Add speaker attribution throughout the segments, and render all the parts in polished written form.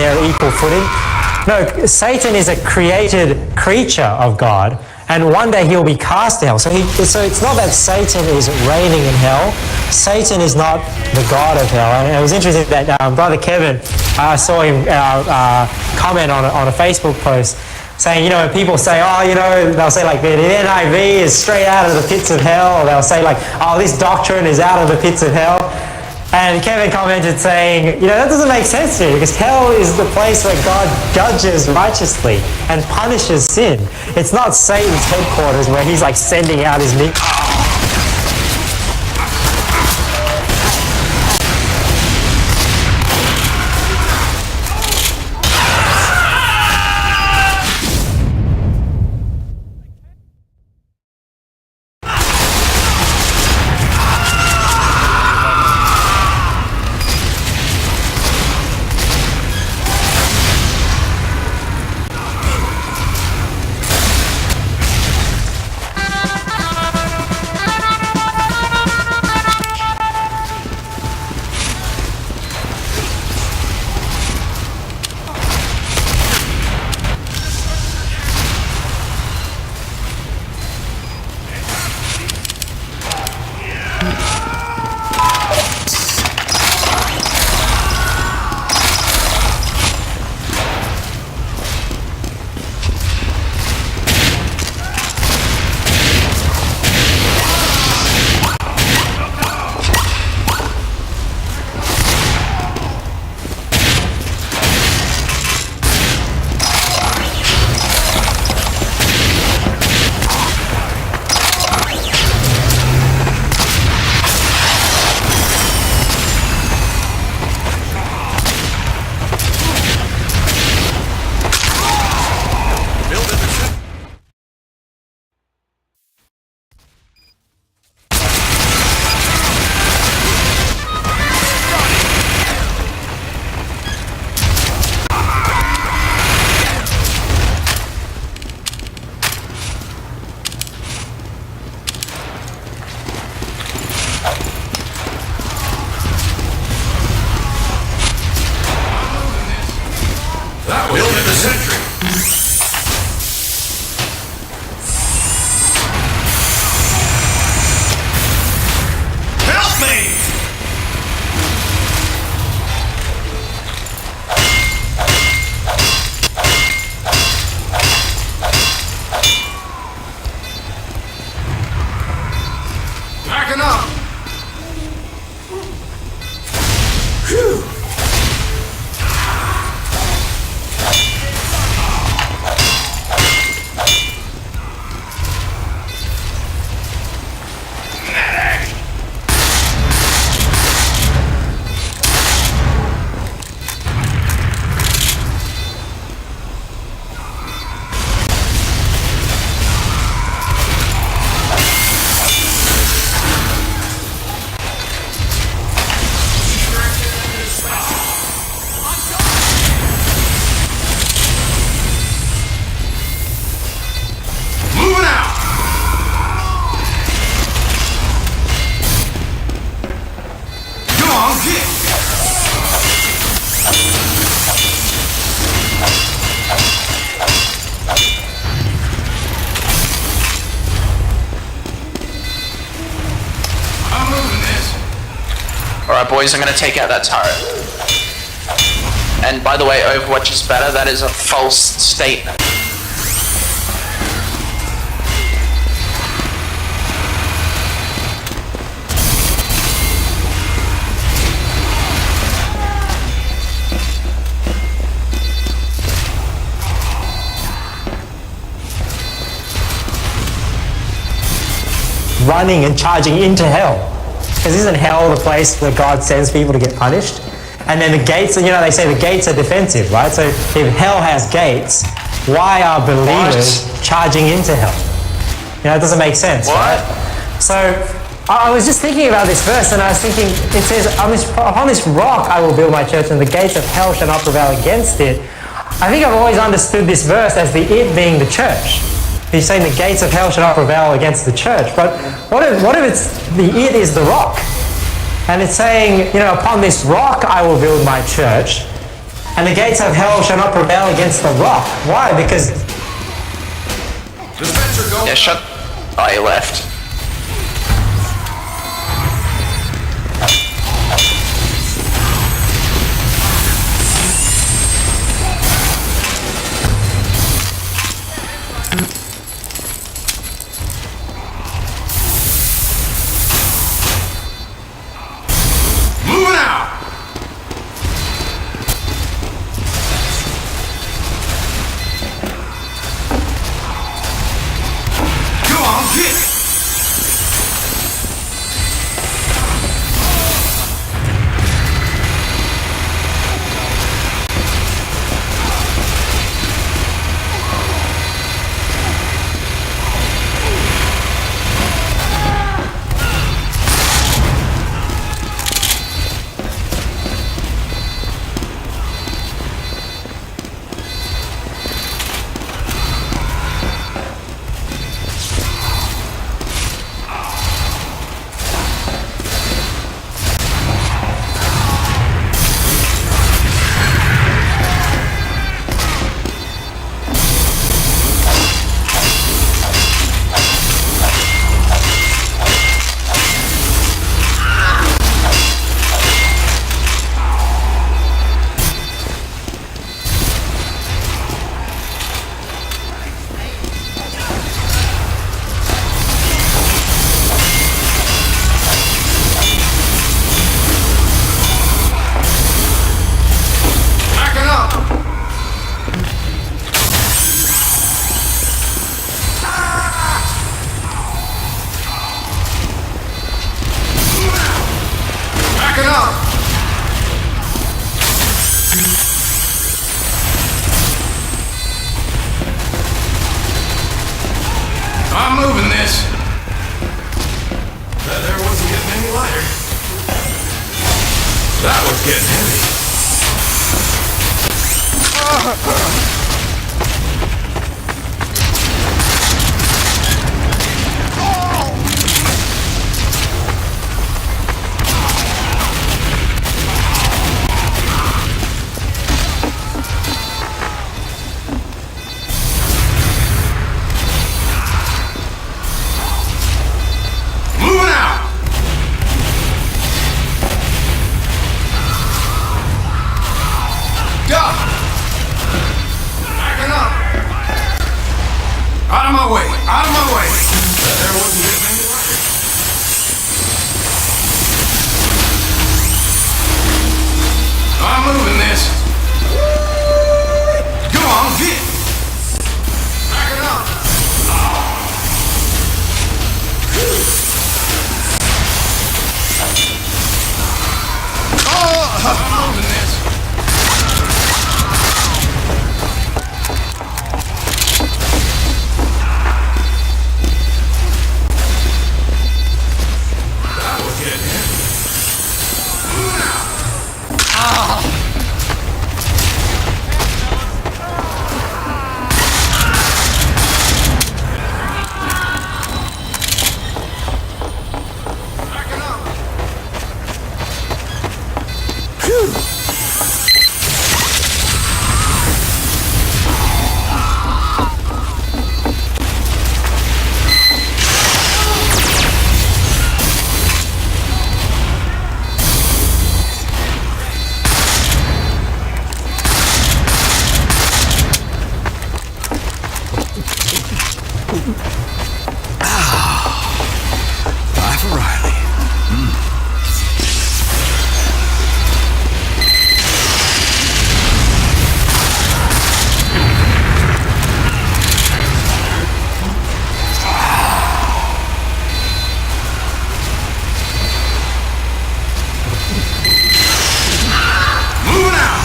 Speaker 1: their equal footing. No, Satan is a created creature of God, and one day he'll be cast to hell. So it's not that Satan is reigning in hell. Satan is not the God of hell. And it was interesting that Brother Kevin, I saw him comment on a Facebook post saying, when people say, they'll say like the NIV is straight out of the pits of hell, or they'll say like, this doctrine is out of the pits of hell. And Kevin commented saying, that doesn't make sense to me, because hell is the place where God judges righteously and punishes sin. It's not Satan's headquarters where he's like sending out his minions.
Speaker 2: Alright boys, I'm gonna take out that turret. And by the way, Overwatch is better. That is a false statement.
Speaker 1: Running and charging into hell. Because isn't hell the place where God sends people to get punished? And then the gates, they say the gates are defensive, right? So if hell has gates, why are believers charging into hell? It doesn't make sense, right? So I was just thinking about this verse, and I was thinking, it says, upon this rock I will build my church, and the gates of hell shall not prevail against it. I think I've always understood this verse as the it being the church. He's saying the gates of hell shall not prevail against the church. But what if it's the it is the rock? And it's saying, upon this rock I will build my church, And the gates of hell shall not prevail against the rock. Why? Because...
Speaker 3: Dispenser, go.
Speaker 2: Yeah, shut. Oh, he left.
Speaker 3: Moving out. Come on, get it. Backing up. Backing up. I'm moving this. That there wasn't getting any lighter. That was getting heavy. Moving out. Duck. Backing up. Out of my way. Out of my way. There wasn't getting any lighter. I'm moving this. Come on, get it. Backing up. I'm moving this. That was getting heavy. Moving out. Backing up.
Speaker 4: Life of Riley.
Speaker 3: Moving out.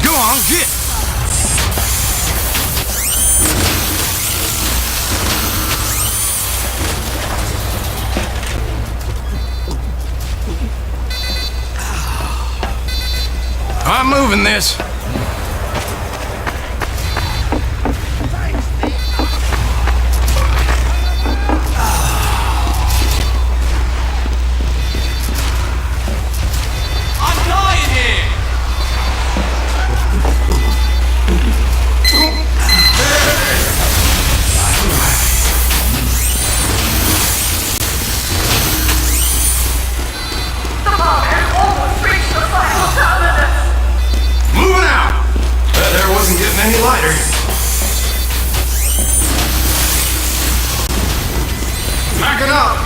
Speaker 3: Go on, get. I'm moving this. Backing up.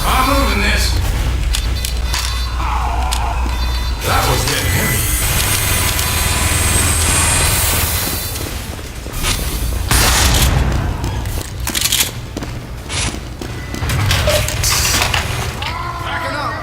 Speaker 3: I'm moving this. That was getting heavy. Backing up.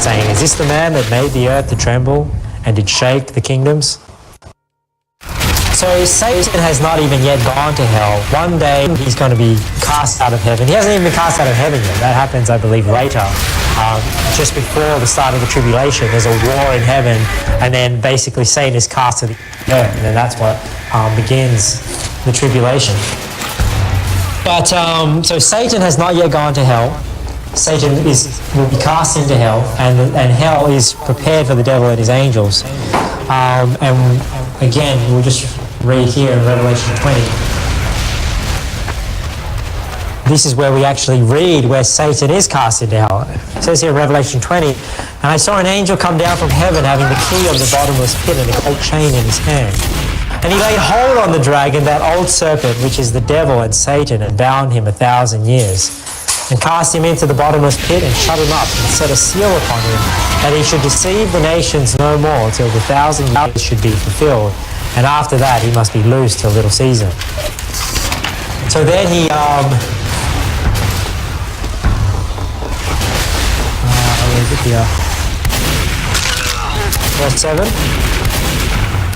Speaker 1: saying, "Is this the man that made the earth to tremble and did shake the kingdoms?" So Satan has not even yet gone to hell. One day he's going to be cast out of heaven. He hasn't even been cast out of heaven yet. That happens, I believe, later. Just before the start of the tribulation, there's a war in heaven, and then basically Satan is cast to the earth, and then that's what begins the tribulation. But so Satan has not yet gone to hell. Satan will be cast into hell, and hell is prepared for the devil and his angels. And again, we'll just read here in Revelation 20. This is where we actually read where Satan is cast into hell. It says here in Revelation 20, "And I saw an angel come down from heaven having the key of the bottomless pit and a gold chain in his hand. And he laid hold on the dragon, that old serpent, which is the devil and Satan, and bound him 1,000 years. And cast him into the bottomless pit and shut him up and set a seal upon him, that he should deceive the nations no more till the 1,000 years should be fulfilled. And after that he must be loosed till Little Caesar." So then he where is it here? Verse 7.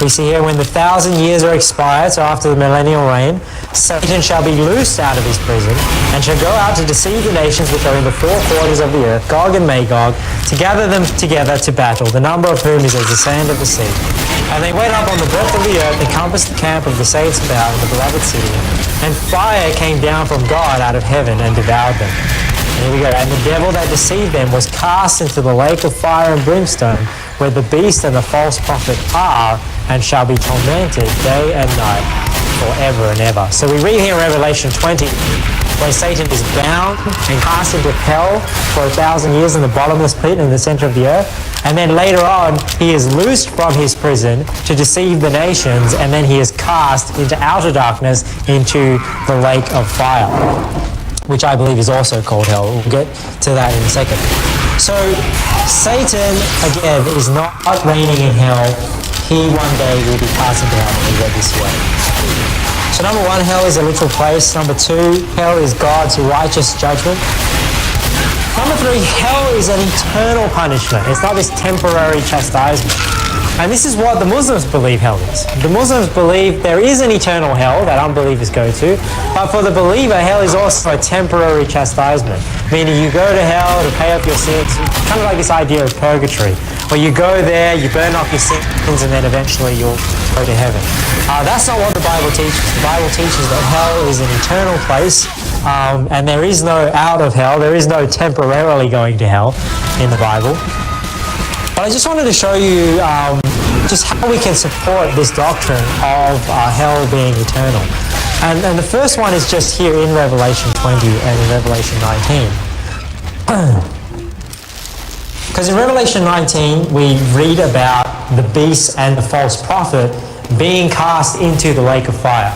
Speaker 1: We see here, "When the 1,000 years are expired, so after the millennial reign, Satan shall be loosed out of his prison, and shall go out to deceive the nations which are in the four quarters of the earth, Gog and Magog, to gather them together to battle, the number of whom is as the sand of the sea. And they went up on the breadth of the earth, and compassed the camp of the saints about in the beloved city. And fire came down from God out of heaven and devoured them." And here we go. "And the devil that deceived them was cast into the lake of fire and brimstone, where the beast and the false prophet are, and shall be tormented day and night forever and ever." So we read here in Revelation 20 where Satan is bound and cast into hell for 1,000 years in the bottomless pit in the center of the earth. And then later on, he is loosed from his prison to deceive the nations, and then he is cast into outer darkness into the lake of fire, which I believe is also called hell. We'll get to that in a second. So Satan, again, is not reigning in hell. He one day will be cast into hell. We read this way. So number one, hell is a literal place. Number two, hell is God's righteous judgment. Number three, hell is an eternal punishment. It's not this temporary chastisement. And this is what the Muslims believe hell is. The Muslims believe there is an eternal hell that unbelievers go to, but for the believer, hell is also a temporary chastisement, meaning you go to hell to pay off your sins, kind of like this idea of purgatory, where you go there, you burn off your sins, and then eventually you'll go to heaven. That's not what the Bible teaches. The Bible teaches that hell is an eternal place, and there is no out of hell. There is no temporarily going to hell in the Bible. But I just wanted to show you just how we can support this doctrine of hell being eternal. And the first one is just here in Revelation 20 and in Revelation 19. Because in Revelation 19, we read about the beast and the false prophet being cast into the lake of fire.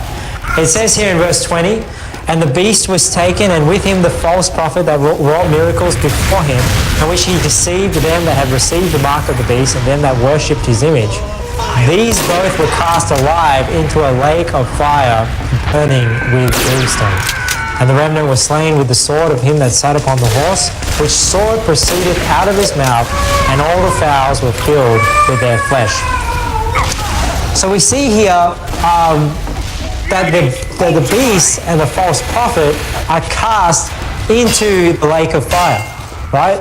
Speaker 1: It says here in verse 20, "And the beast was taken, and with him the false prophet that wrought miracles before him, in which he deceived them that had received the mark of the beast, and them that worshipped his image. These both were cast alive into a lake of fire, burning with brimstone. And the remnant was slain with the sword of him that sat upon the horse, which sword proceeded out of his mouth, and all the fowls were filled with their flesh." So we see here that the beast and the false prophet are cast into the lake of fire, right?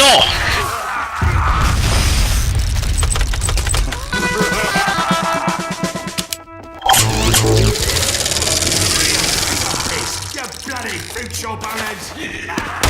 Speaker 2: No!
Speaker 3: You bloody fruit show boneheads!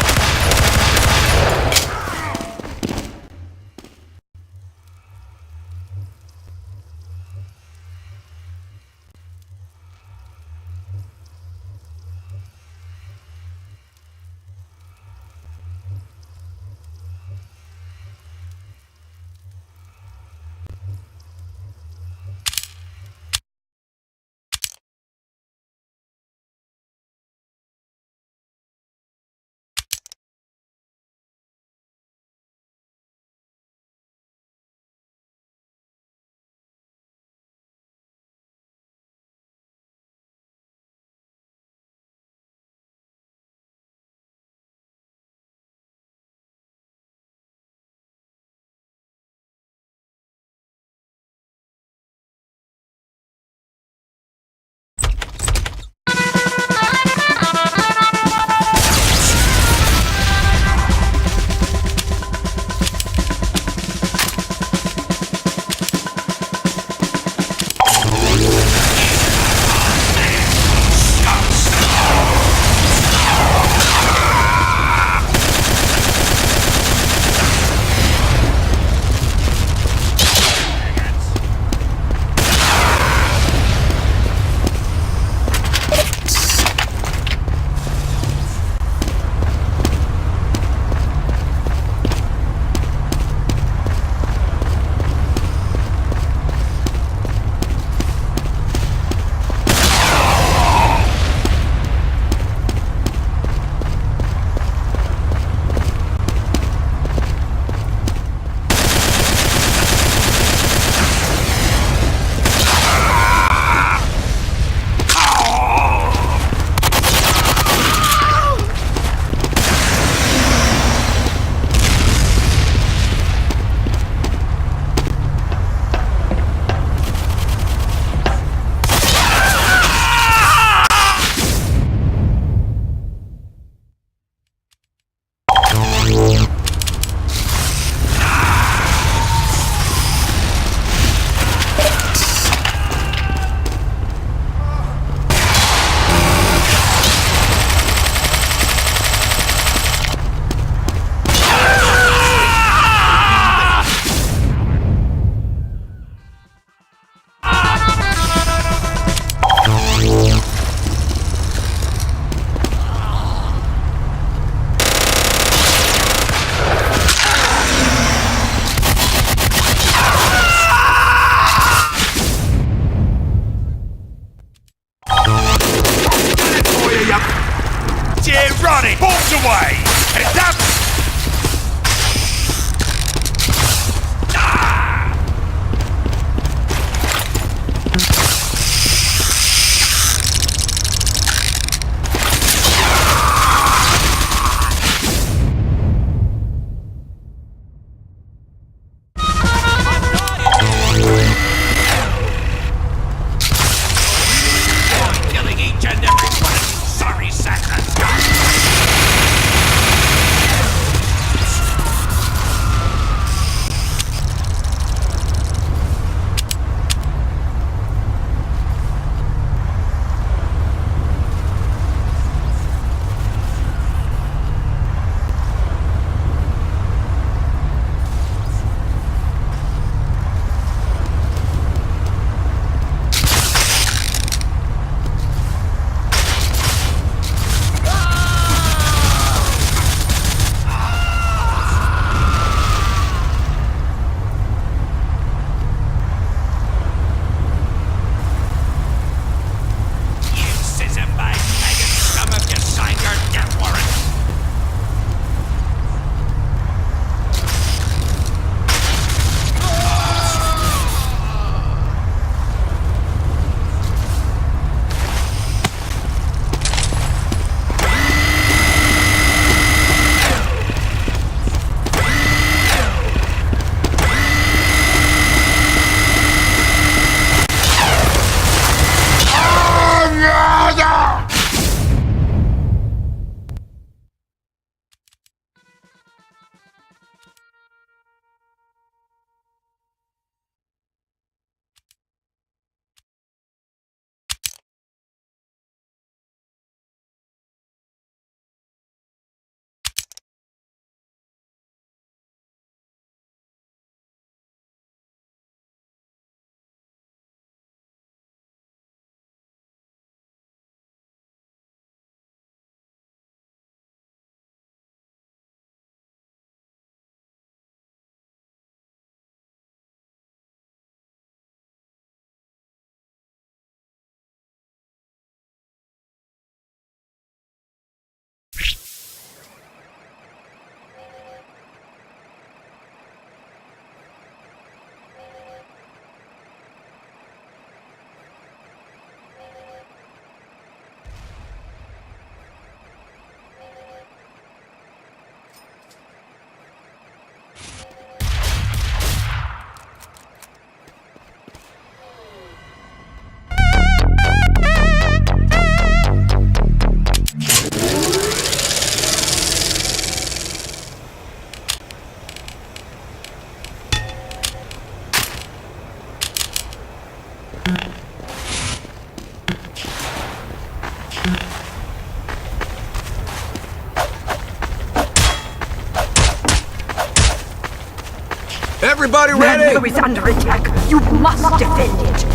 Speaker 3: Everybody ready?
Speaker 4: Mango is under attack. You must defend it.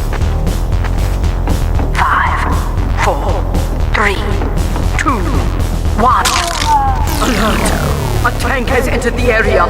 Speaker 4: 5, 4, 3, 2, 1. Alert! A tank has entered the area.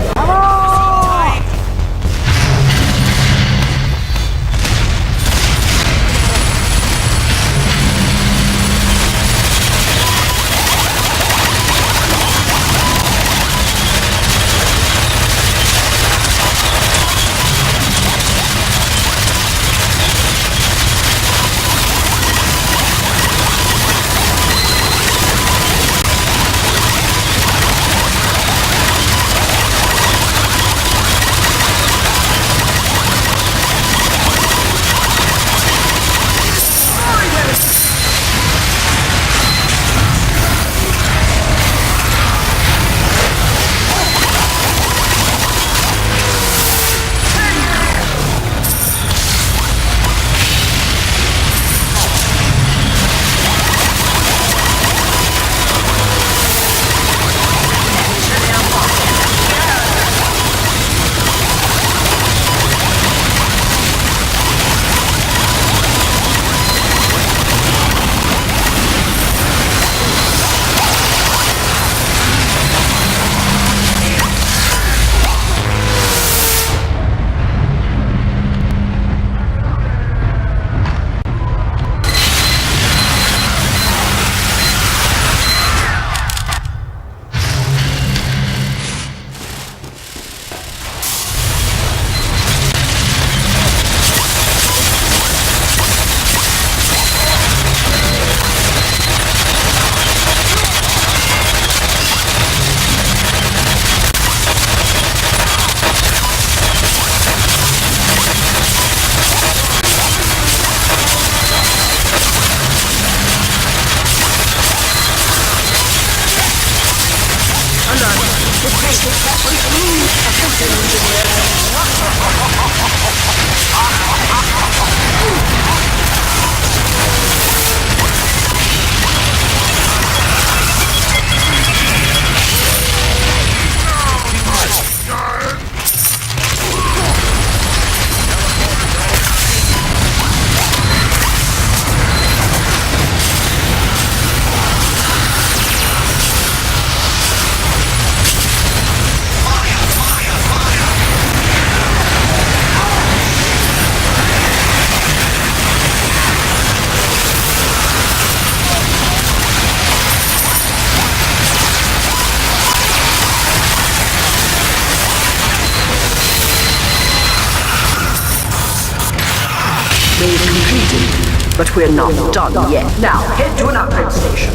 Speaker 4: They've completed, but we're not done yet. Now, head to an upgrade station.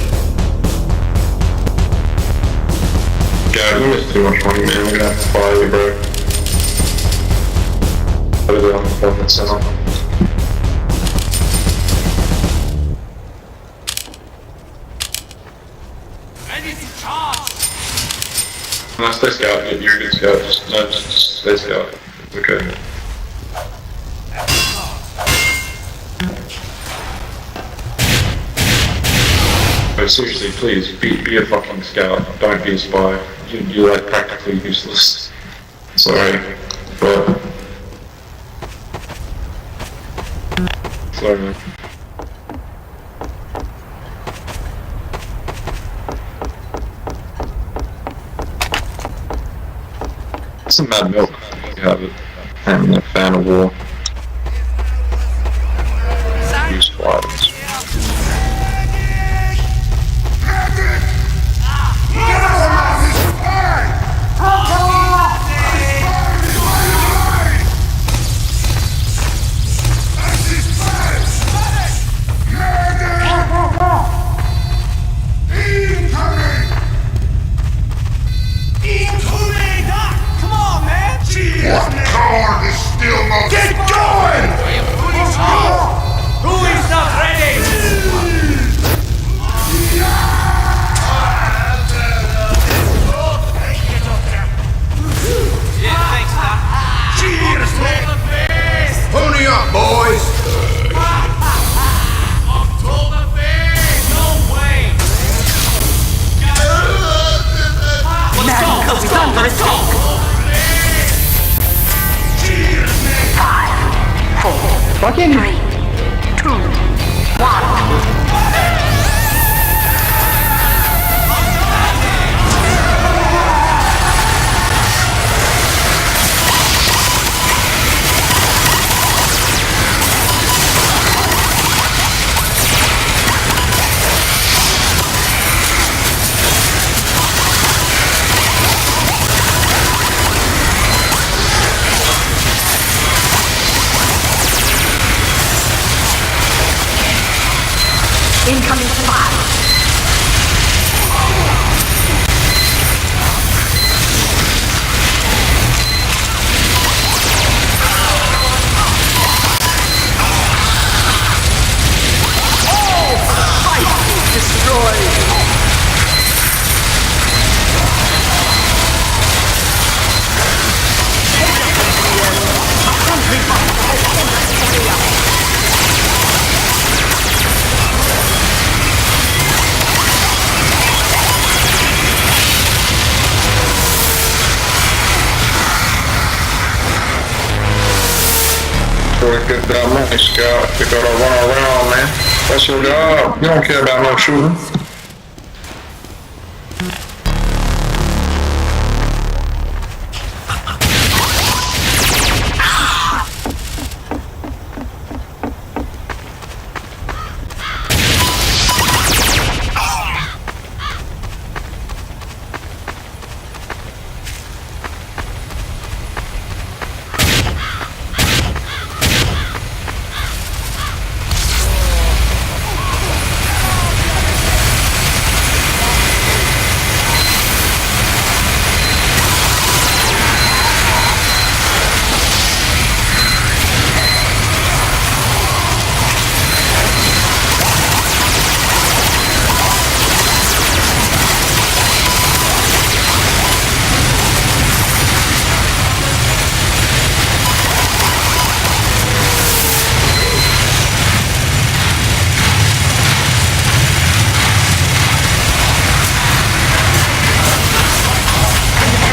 Speaker 5: Guys, I'm just too much money, man. I'm gonna have to follow you, bro. What is it on the fucking center?
Speaker 3: Ready to charge!
Speaker 5: No, stay scout. You're a good scout. Just stay scout. It's okay. But seriously, please, be a fucking scout. Don't be a spy. You're like practically useless. Sorry, but... Sorry, man. Some mad milk. You have it. I'm a fan of war. Useful items.
Speaker 3: Get going! Who is not ready? Cheers, man! Pony up, boys!
Speaker 4: Mango is under attack.
Speaker 6: Fucking
Speaker 4: 3, 2, 1. Incoming fire.
Speaker 5: Get that money, Scott. You gotta run around, man. That's your job. You don't care about no shooting.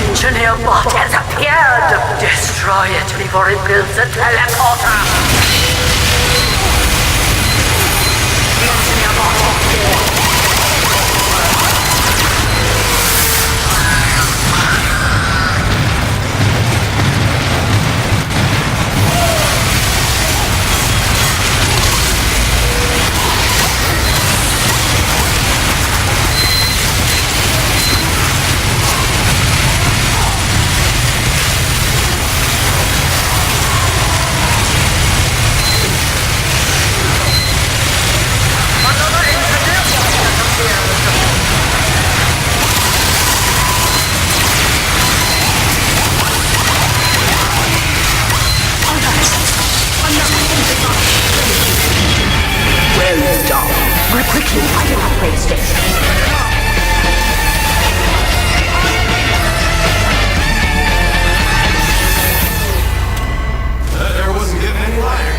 Speaker 4: Engineer bot has appeared. Destroy it before it builds a teleporter. Engineer bot appeared. Well done. We're quickly finding our way station.
Speaker 3: There wasn't getting any lighter.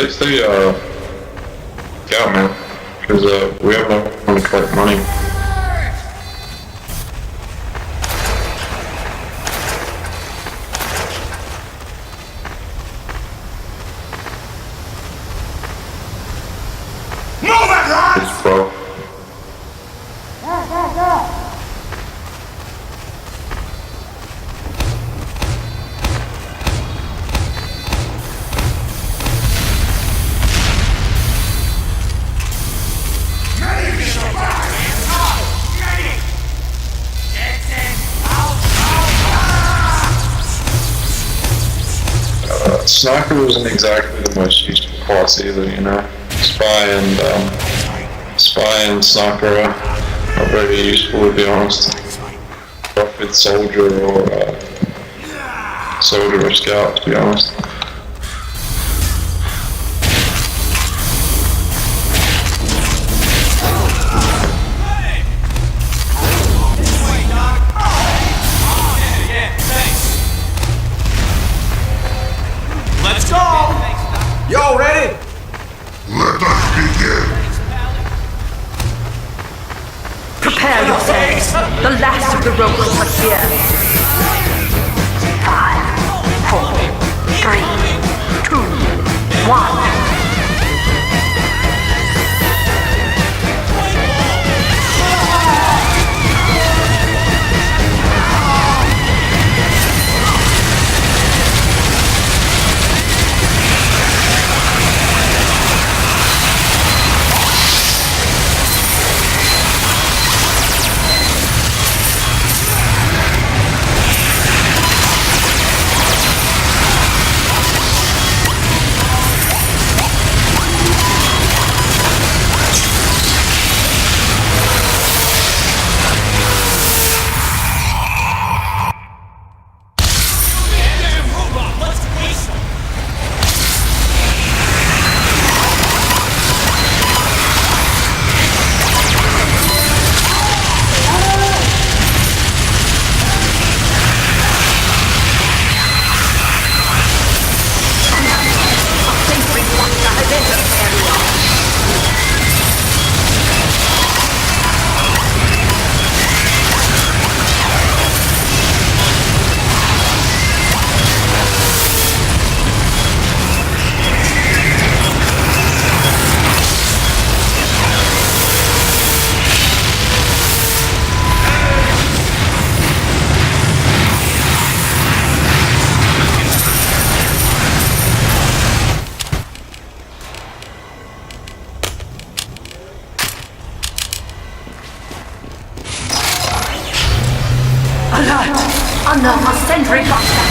Speaker 5: Stay, out, man. Because, we have no one to collect money.
Speaker 3: Move it, lads!
Speaker 5: It's bro. Sniper wasn't exactly the most useful class either, you know. Spy and sniper are not very useful, to be honest. Rough with soldier or scout, to be honest.
Speaker 4: Prepare yourselves. The last of the ropes are here. 5, 4, 3, 2, 1. Alert! Another sentry buster!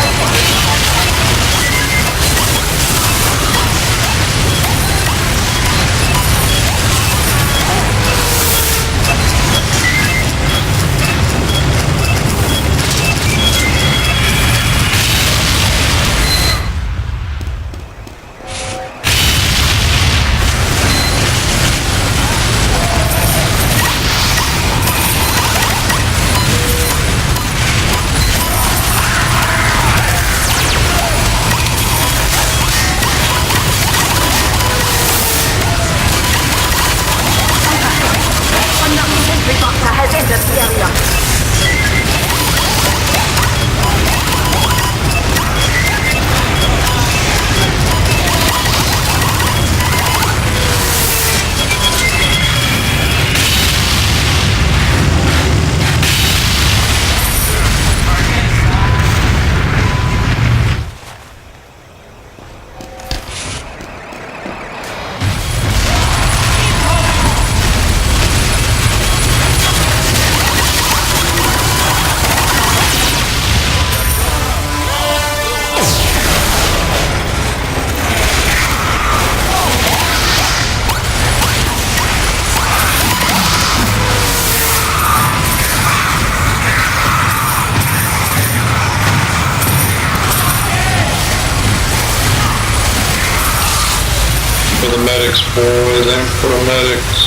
Speaker 5: For the medics, boys, aim for the medics.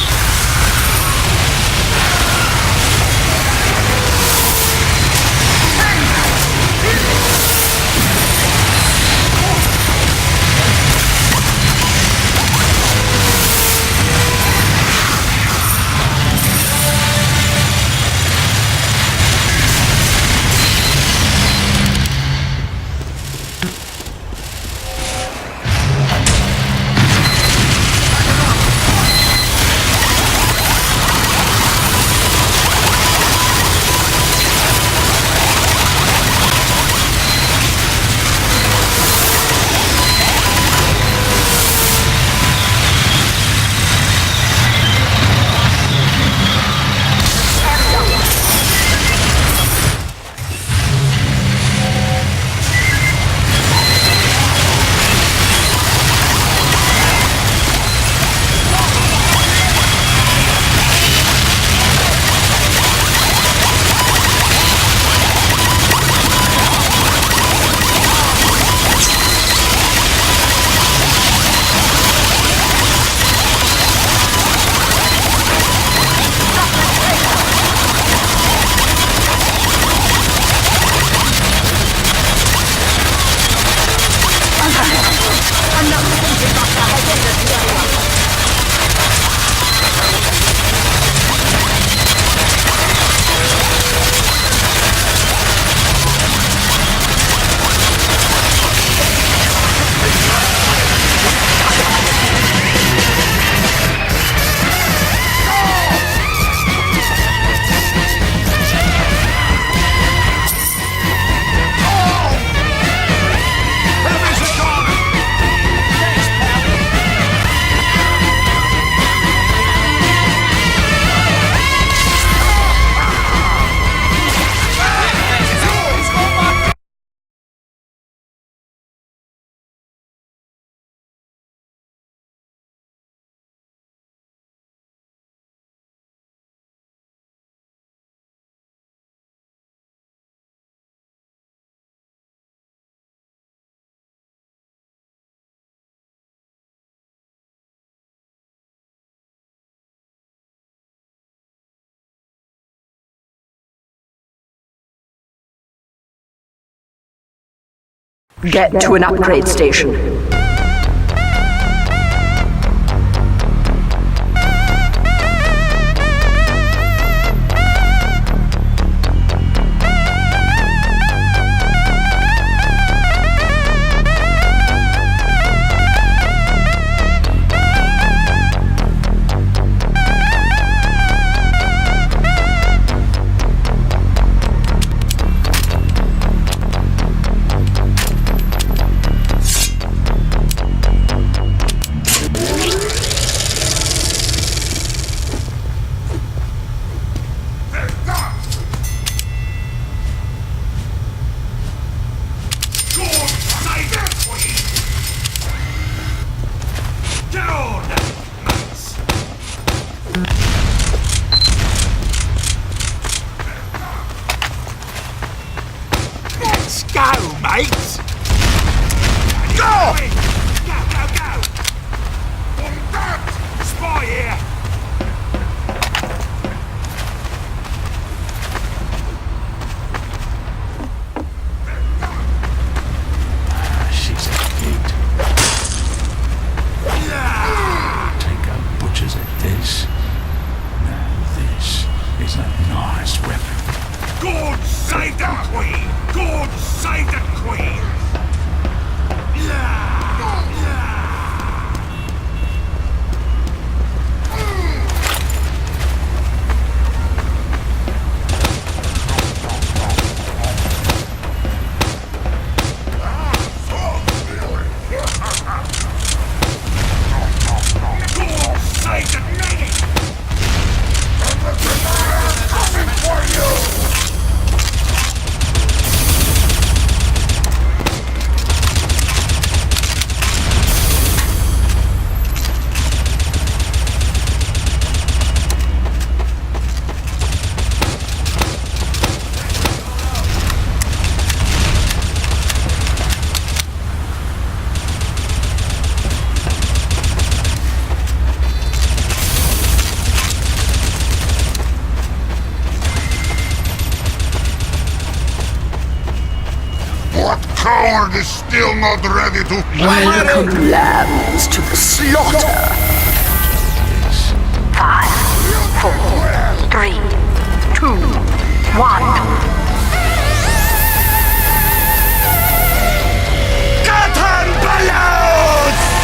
Speaker 4: Get to an upgrade station.
Speaker 3: Coward is still not ready to...
Speaker 4: Welcome, lambs, to the slaughter. 5, 4, 3, 2, 1.
Speaker 3: Cotton balloons!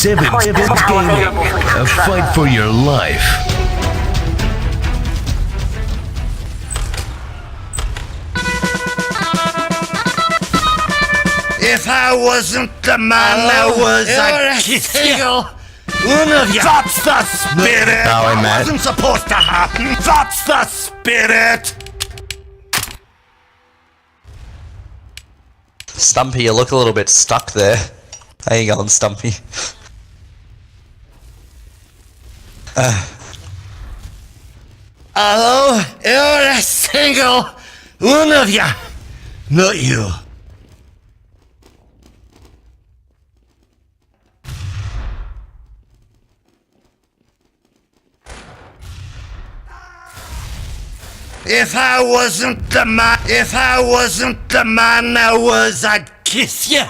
Speaker 6: 7 Bit Gaming. A fight for your life.
Speaker 7: If I wasn't the man I was, I'd kiss you. One of you. That's the spirit.
Speaker 8: That
Speaker 7: wasn't supposed to happen. That's the spirit.
Speaker 8: Stumpy, you look a little bit stuck there. How you going, Stumpy?
Speaker 7: Hello? You're a single one of you. Not you. If I wasn't the man I was, I'd kiss you.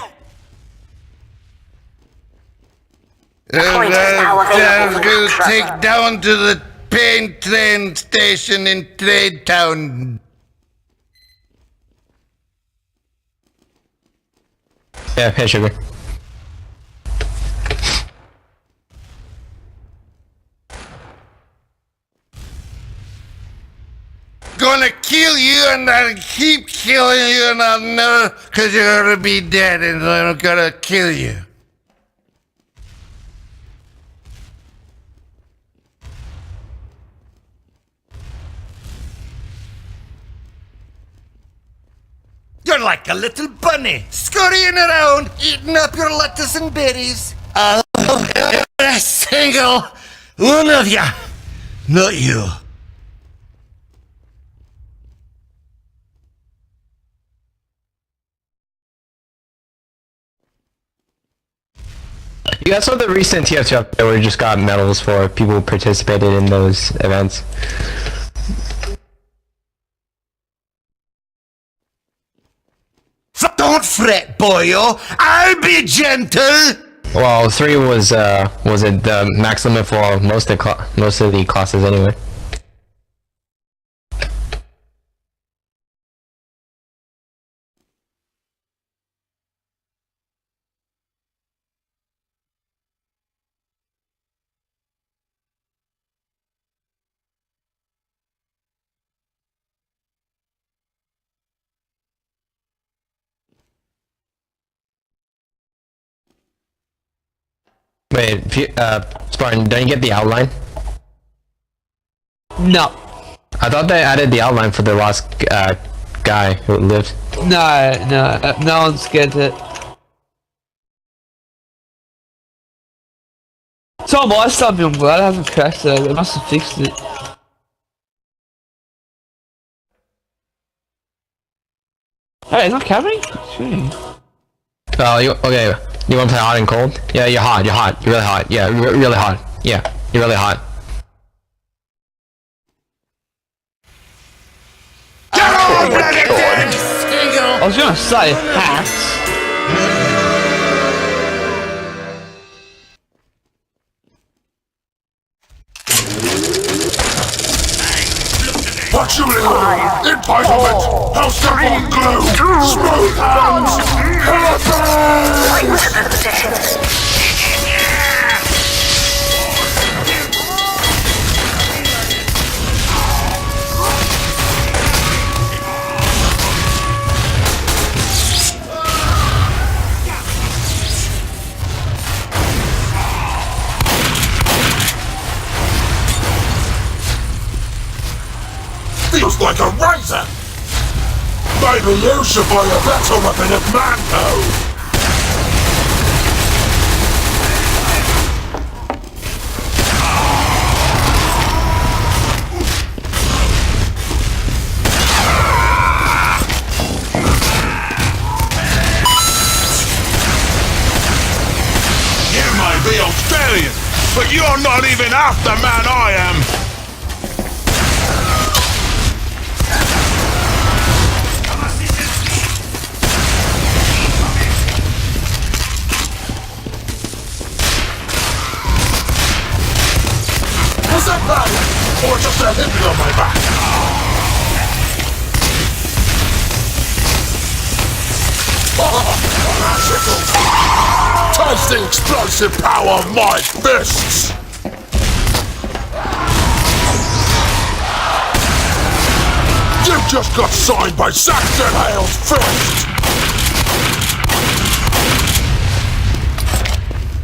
Speaker 4: Point is now available for
Speaker 7: We'll
Speaker 4: construction.
Speaker 7: take down to the Pain train station in Trade Town.
Speaker 8: Yeah, hey, sugar.
Speaker 7: Gonna kill you and I'll keep killing you and I'll never, cause you're gonna be dead and I'm gonna kill you. You're like a little bunny, scurrying around, eating up your lettuce and berries. Oh, you're a single one of you, not you.
Speaker 8: You got some of the recent TFT up there where we just got medals for people who participated in those events.
Speaker 7: Don't fret, boyo. I'll be gentle.
Speaker 8: Well, 3 was it the max limit for most of the classes anyway. Wait, Spartan, don't you get the outline?
Speaker 9: No.
Speaker 8: I thought they added the outline for the last guy who lived.
Speaker 9: No one's get it. So my stuff, I'm glad I haven't crashed though, they must have fixed it. Hey, it's not coming? Sure.
Speaker 8: Oh, okay. You want to play hot and cold? Yeah, you're hot. You're really hot. Yeah, really hot. Yeah, you're really hot.
Speaker 9: I was gonna say hats.
Speaker 3: Patchouli! Entitlement! House of glue! Smooth hands! Perfect! Feels like a razor! Maybe you should buy a better weapon at Mango! You may be Australian, but you're not even half the man I am! Was that bad? Or just a hippie on my back? Taste the explosive power of my fists! You've just got signed by Saxton Hale's fist!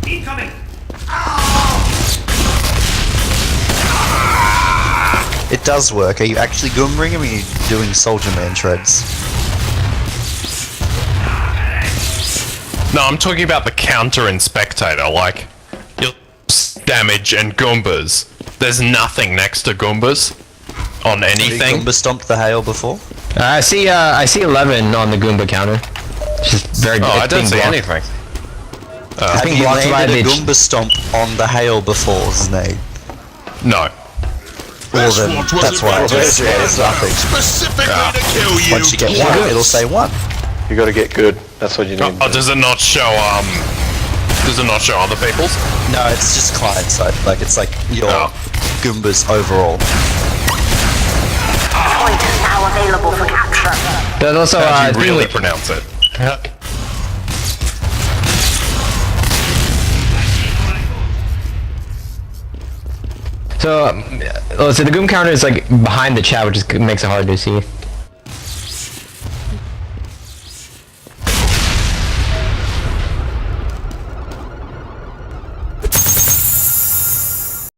Speaker 7: Incoming!
Speaker 10: It does work. Are you actually Goombering him or are you doing Soldier Man shreds?
Speaker 11: No, I'm talking about the counter in Spectator, like, you'll damage and Goombas. There's nothing next to Goombas on
Speaker 10: Have you
Speaker 11: anything.
Speaker 10: Goomba stomped the hail before?
Speaker 8: I see 11 on the Goomba counter. Just very good.
Speaker 11: Oh, I don't
Speaker 8: being
Speaker 11: see
Speaker 8: blocked.
Speaker 11: anything.
Speaker 10: Have
Speaker 8: being
Speaker 10: you
Speaker 8: blocked by
Speaker 10: landed a
Speaker 8: the-
Speaker 10: Goomba stomp on the hail before, Znade?
Speaker 11: No.
Speaker 10: Well then, that's why it's nothing.
Speaker 3: Specifically to kill you!
Speaker 10: Once you get one, it'll say one.
Speaker 12: You gotta get good. That's what you need.
Speaker 11: Oh, does it not show, does it not show other people's?
Speaker 10: No, it's just client side. Like, it's like your
Speaker 11: Oh.
Speaker 10: Goombas overall.
Speaker 4: Point is now available for capture.
Speaker 8: There's also
Speaker 11: How do you
Speaker 8: thing
Speaker 11: really
Speaker 8: with-
Speaker 11: pronounce it?
Speaker 8: so the Goom counter is like behind the chat, which makes it hard to see.